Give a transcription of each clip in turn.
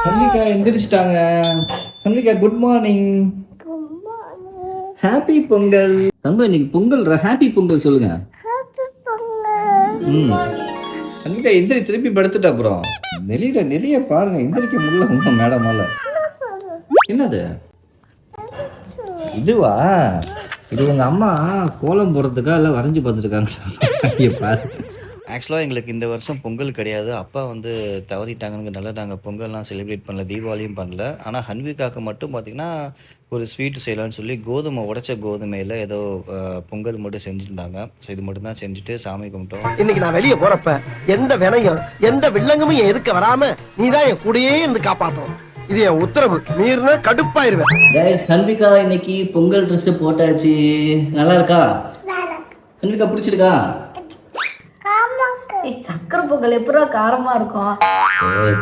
ஹன்விகா எந்திரிச்சிட்டாங்க. ஹன்விகா good morning. Happy Pongal. தங்கம் இன்னைக்கு Pongal, happy Pongal சொல்லுங்க. ஹன்விகா எந்திரி, திருப்பி படுத்துட்டு அப்புறம் நெளிய பாருங்க, எந்திரிக்க முடியல உங்க மேடமால. என்னது இதுவா? இது உங்க அம்மா கோலம் போடுறதுக்கா இல்லை வரைஞ்சி பார்த்துருக்காங்க பாரு. ஆக்சுவலாக எங்களுக்கு இந்த வருஷம் பொங்கல் கிடையாது. அப்பா வந்து தவறிட்டாங்கங்கிறனால நாங்கள் பொங்கல்லாம் செலிப்ரேட் பண்ணல, தீபாவளியும் பண்ணல. ஆனால் ஹன்விகாவுக்கு மட்டும் பார்த்திங்கன்னா ஒரு ஸ்வீட்டு செய்யலான்னு சொல்லி உடைச்ச கோதுமையில் ஏதோ பொங்கல் மட்டும் செஞ்சுருந்தாங்க. ஸோ இது மட்டும் தான் செஞ்சுட்டு சாமி கும்பிட்டோம். இன்னைக்கு நான் வெளியே போறப்ப எந்த வினையும் எந்த வில்லங்கமும் என் எதுக்க வராம நீதான் என் கூடயே இருந்து காப்பாற்றும். இது என் உத்தரவு. மீறினா கடுப்பாயிருவேன். ஹன்விகா இன்னைக்கு பொங்கல் ட்ரெஸ் போட்டாச்சு. நல்லா இருக்கா ஹன்விகா? பிடிச்சிருக்கா? சக்கரை பொங்கல் எப்படா காரமா இருக்கும்?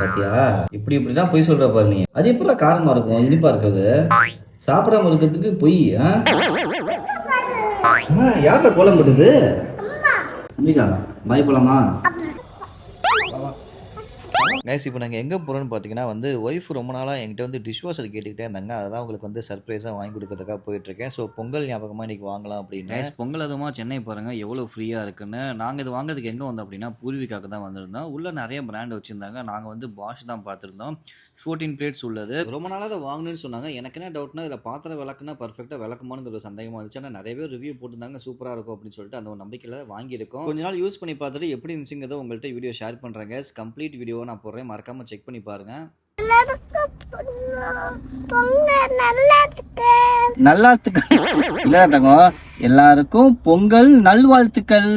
பாத்தியா, இப்படிதான் பொய் சொல்ற பாரு நீ. அது எப்படா காரமா இருக்கும், இனிப்பா இருக்குது? சாப்பிடாம இருக்கிறதுக்கு பொய். யார்கிட்ட கோலம் போடுது? ஹன்விகா பாய் போலாமா? கைஸ், இப்போ நாங்கள் எங்கே போகிறோன்னு பார்த்தீங்கன்னா வந்து ஒய்ஃப் ரொம்ப நாளாக என்கிட்ட வந்து டிஷ் வாஷர் கேட்டுக்கிட்டே இருந்தாங்க. அதான் உங்களுக்கு வந்து சர்ப்ரைஸாக வாங்கி கொடுக்கறதுக்காக போயிட்டுருக்கேன். ஸோ பொங்கல் ஞாபகமாக இன்றைக்கி வாங்கலாம் அப்படின்னு. கைஸ், பொங்கல் அதுமா சென்னை பாருங்கள் எவ்வளோ ஃப்ரீயாக இருக்குன்னு. நாங்கள் இது வாங்குறதுக்கு எங்கே வந்தோம் அப்படின்னா பூர்விகாவுக்கு தான் வந்திருந்தோம். உள்ளே நிறைய பிராண்ட் வச்சுருந்தாங்க. நாங்கள் வந்து பாஷ் தான் பார்த்துருந்தோம். 14 பிளேட்ஸ் உள்ளது. ரொம்ப நாளாக அதை வாங்கணும்னு சொன்னாங்க. எனக்கு என்ன டவுட்னா, இதில் பாத்திரம் விளக்குனா பர்ஃபெக்டாக விளக்குமானுங்கிற ஒரு சந்தேகமாக இருந்துச்சு. ஆனால் நிறைய பேர் ரிவ்யூ போட்டிருந்தாங்க, சூப்பராக இருக்கும் அப்படின்னு சொல்லிட்டு அந்த ஒரு நம்பிக்கையில் வாங்கியிருக்கோம். கொஞ்ச நாள் யூஸ் பண்ணி பார்த்துட்டு எப்படி இருந்துச்சுங்கிறத உங்கள்கிட்ட வீடியோ ஷேர் பண்ணுறேன். கைஸ், கம்ப்ளீட் வீடியோ நான் போடுறேன், மறக்காம செக் பண்ணி பாருங்க. எல்லாருக்கும் பொங்கல் நல்வாழ்த்துக்கள்.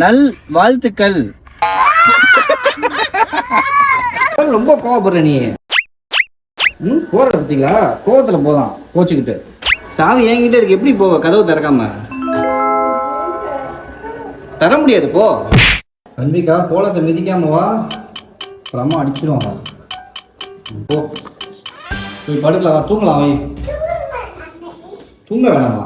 நல்வாழ்த்துக்கள். ரொம்ப கோவப்படுற நீ. போற பார்த்தீங்களா, கோவத்துல போதான் கோச்சுக்கிட்டு. சாவி என்கிட்ட இருக்கு, எப்படி போவ? கதவு திறக்காம தர முடியாது. போ ஹன்விகா, கோலத்தை மிதிக்காம வா, அப்புறமா அடிச்சிடுவாங்க. போ போய் படுக்கலாம், வா, தூங்கலாம். வை, தூங்க வேணாமா?